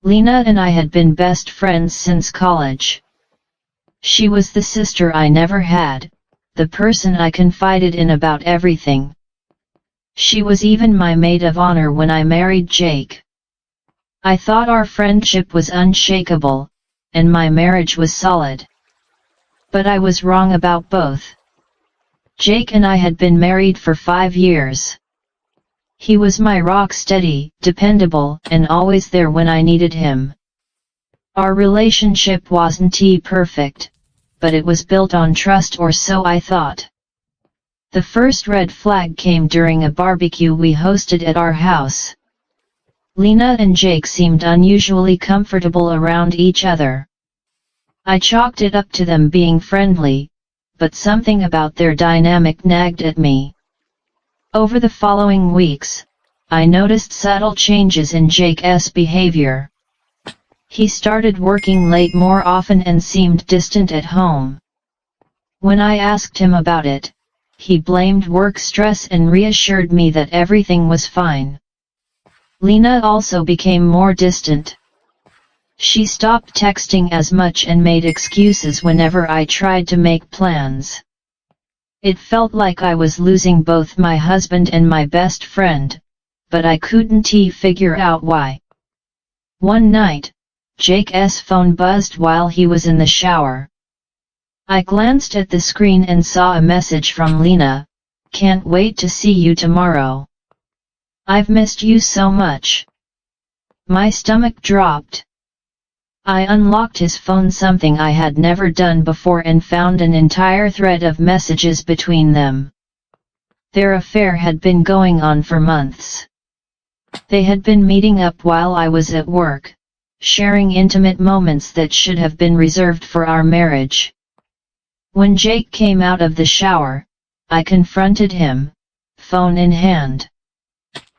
Lena and I had been best friends since college. She was the sister I never had, the person I confided in about everything. She was even my maid of honor when I married Jake. I thought our friendship was unshakable, and my marriage was solid. But I was wrong about both. Jake and I had been married for 5 years. He was my rock-steady, dependable, and always there when I needed him. Our relationship wasn't perfect, but it was built on trust, or so I thought. The first red flag came during a barbecue we hosted at our house. Lena and Jake seemed unusually comfortable around each other. I chalked it up to them being friendly, but something about their dynamic nagged at me. Over the following weeks, I noticed subtle changes in Jake's behavior. He started working late more often and seemed distant at home. When I asked him about it, he blamed work stress and reassured me that everything was fine. Lena also became more distant. She stopped texting as much and made excuses whenever I tried to make plans. It felt like I was losing both my husband and my best friend, but I couldn't figure out why. One night, Jake's phone buzzed while he was in the shower. I glanced at the screen and saw a message from Lena, "Can't wait to see you tomorrow. I've missed you so much." My stomach dropped. I unlocked his phone, something I had never done before, and found an entire thread of messages between them. Their affair had been going on for months. They had been meeting up while I was at work, sharing intimate moments that should have been reserved for our marriage. When Jake came out of the shower, I confronted him, phone in hand.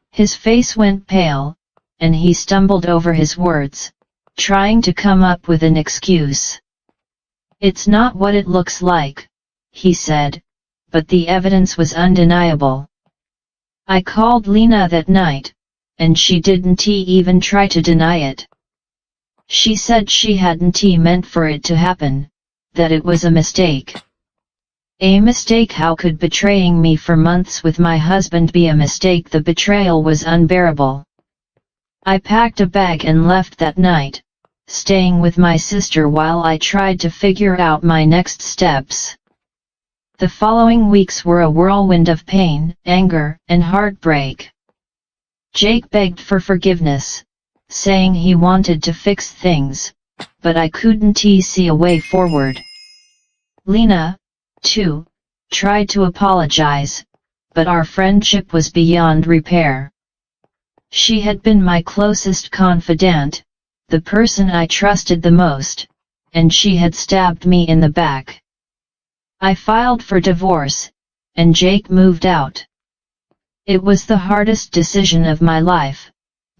His face went pale, and he stumbled over his words, trying to come up with an excuse. "It's not what it looks like," he said, but the evidence was undeniable. I called Lena that night, and she didn't even try to deny it. She said she hadn't meant for it to happen, that it was a mistake. A mistake? How could betraying me for months with my husband be a mistake? The betrayal was unbearable. I packed a bag and left that night, staying with my sister while I tried to figure out my next steps. The following weeks were a whirlwind of pain, anger, and heartbreak. Jake begged for forgiveness, saying he wanted to fix things, but I couldn't see a way forward. Lena, too, tried to apologize, but our friendship was beyond repair. She had been my closest confidant, the person I trusted the most, and she had stabbed me in the back. I filed for divorce, and Jake moved out. It was the hardest decision of my life,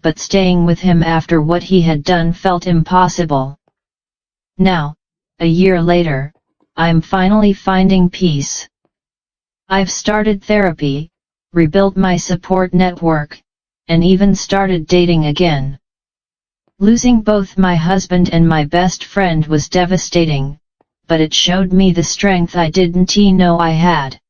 but staying with him after what he had done felt impossible. Now, a year later, I'm finally finding peace. I've started therapy, rebuilt my support network, and even started dating again. Losing both my husband and my best friend was devastating, but it showed me the strength I didn't know I had.